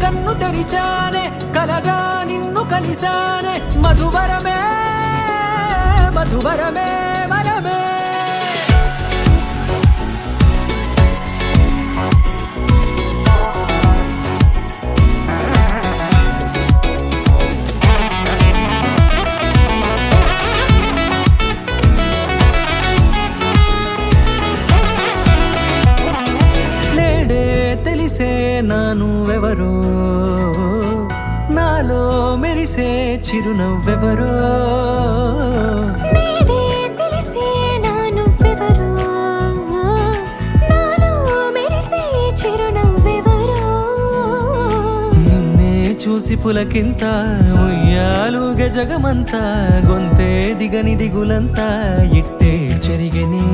కన్ను తెరిచానే కలగా నిన్ను కలిసానే మధువరమే మధువరమే వరమే తెలిసే నానువెవరో నాలో మెరిసే చిరునవ్వెవరో నేడే తెలిసే నానువెవరో నాలో మెరిసే చిరునవ్వెవరో నిన్నే చూసి పులకింత ఉయ్యాలుగ జగమంతా గొంతే దిగని దిగులంతా ఇట్టే చెరిగనే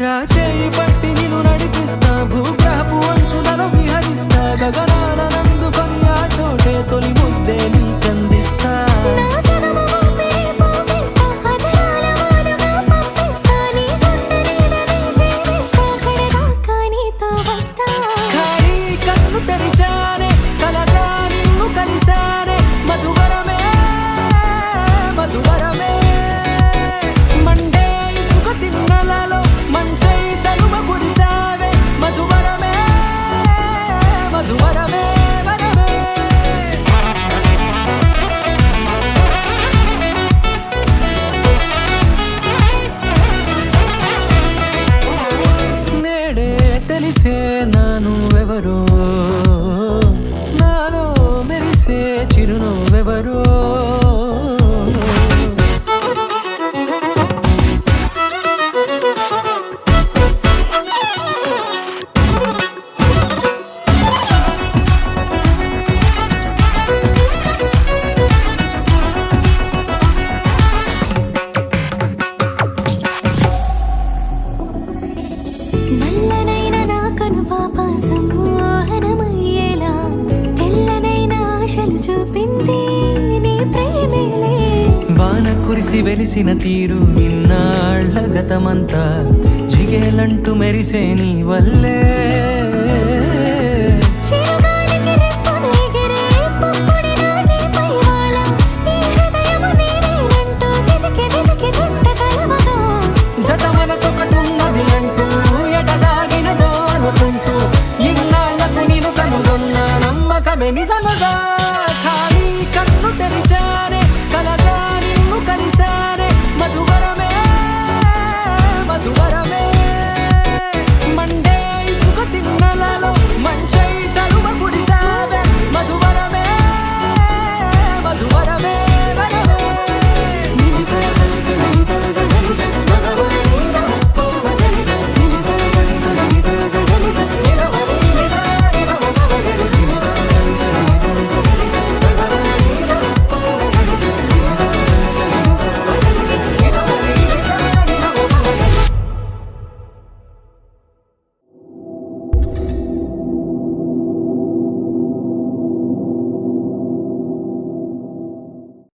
రాచేయి పట్టి నిన్ను నడిపిస్తా భూగ్రహపు అంచులలో విహరిస్తా గగనాల నందుకొని ఆ చోటే తొలి ముద్దే నీకందిస్తా నా సగము ఊపిరి పోగిస్తా అధరాల వాలుగా పంపిస్తా నీ గుండె నీడనే జీవిస్తా కడదాకా నీతో వస్తా ఖాళీ కన్ను తెరిచానే కలగా నిన్ను కలిసానే మధువరమే మధువరమే మండే ఇసుక తిన్నలలో మంచై చలువ కురిసావే మధువరమే మధువరమే వరమే నేడే తెలిసే నానువెవరో నాలో మెరిసే చిరునవ్వెవరో నల్లనైన నా కనుపాప సమ్మోహనమయ్యేలా తెల్లనైన ఆశలు చూపింది నీ ప్రేమేలే వాన కురిసి వెలిసిన తీరు ఇన్నాళ్ల గతమంతా జిగేలంటూ మెరిసే నీ వల్లే